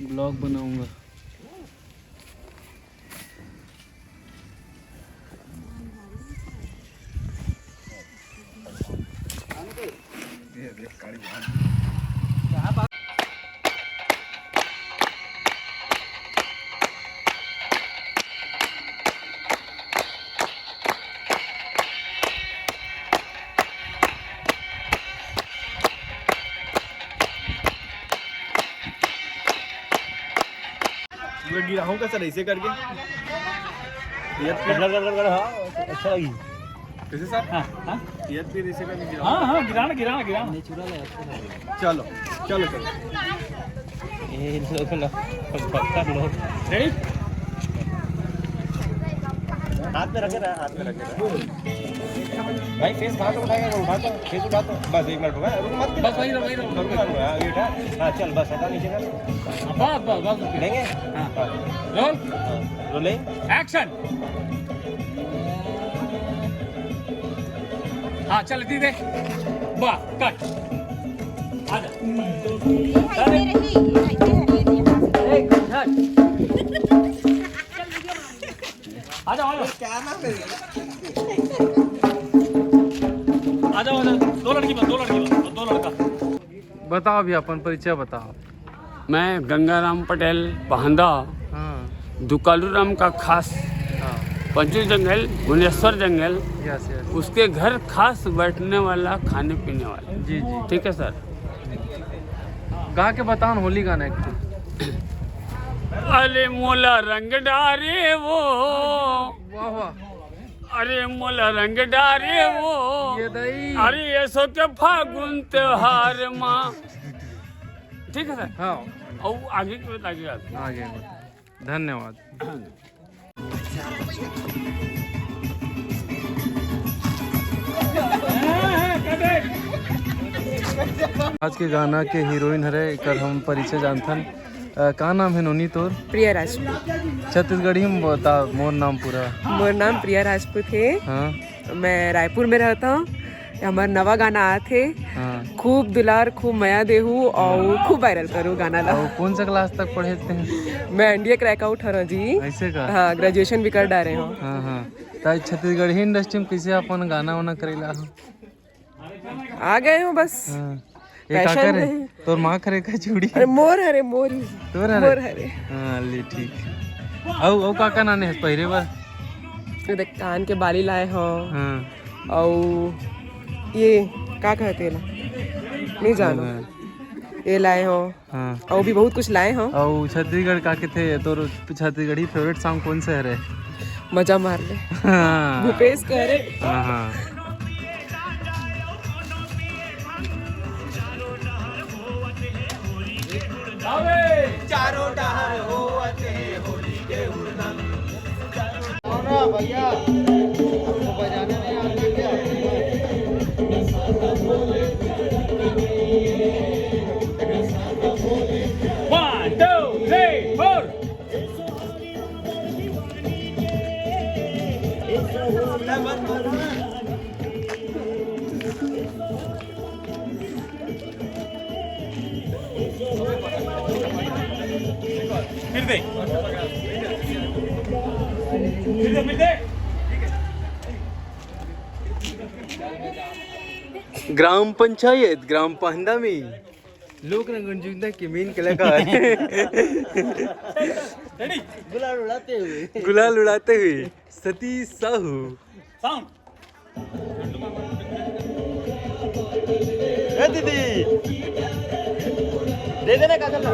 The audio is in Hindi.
ब्लॉग बनाऊंगा। गिरा हूँ का सर ऐसे करके अच्छा लगी कैसे सर? हाँ हाँ फिर ऐसे करके गिरा। हाँ हाँ गिराना गिराना गिराना। नेचुरल है, अच्छा लगी। चलो चलो चलो ये लोग पक्का लोग रेडी? हाथ में रखे रहा, हाथ में रखे रहा। भाई फेस कहाँ तो उठाएगा, वो उठा दो, फेस उठा दो, बस 1 मिनट होगा, रुक मत। बस वही रहो ये उठा, हाँ चल बस हटा नीचे कर। बस बस बस लेंगे? हाँ रोल रोलिंग। एक्शन। हाँ चल दे वाह कट आजा आजा आजा दो लड़की बस दो लड़का। बताओ अभी अपन परिचय बताओ। मैं गंगाराम पटेल पहंदा हाँ दुकालूराम का खास हाँ पंचू जंगल भुवनेश्वर जंगल यस यस उसके घर खास बैठने वाला खाने पीने वाला। जी जी ठीक है सर। गा के बताओ ना होली गाना एक। अरे मोला रंग डारे वो, वाह वाह अरे मोला रंग डारे वो, ये दई अरे ये सो के फागुन त्योहार माँ। ठीक है सर। हाँ और आगे की बात आगे आगे। आगे धन्यवाद। आज के गाना के हीरोइन हरे कर हम परिचय जानथन। का नाम है नोनी तोर? प्रिया राजपूत। छत्तीसगढ़ी में बता मोर नाम पूरा। मोर नाम प्रिया राजपूत है। हाँ मैं रायपुर में रहता हूँ। हमारा नवा गाना आया थे, हाँ खूब दुलार खूब मया देहू और खूब वायरल करूँ गाना ला। और कौन सा क्लास तक पढ़े थे? मैं एनडीए क्रैक आउट हो रहा जी। ऐसे का? हाँ ग्रेजुएशन भी कर डाले हूँ। हाँ हाँ तो छत्तीसगढ़ी इंडस्ट्री में कैसे अपन गाना वाना करेला हो? आ गए हूँ बस। हाँ ये का पैशन करे है। तोर माँ करे का चूड़ी अरे मोर हरे मोर ही तोर मोर हरे? हरे। हाँ ले ठीक। औ का नाने है पहिरे बार? देख कान के बाली लाए हो हाँ और ये का कहते ला नहीं जानो ये लाए हो हाँ और भी बहुत कुछ लाए हो। और छत्तीसगढ़ का के थे तोर छत्तीसगढ़ी फेवरेट सॉन्ग कौन सा है? मजा मार ले हाँ भूपेश करे। हाँ हाँ चारों डहर होवते होली के उड़न। भैया आपको बजाने नहीं आते क्या? One, two, three, four. फिर दे ग्राम पंचायत ग्राम पहंदा में लोक रंगनजुंदा के मेन कलाकार गुलाल उड़ाते हुए सतीश साहू। साउंड दीदी दे देना कागज।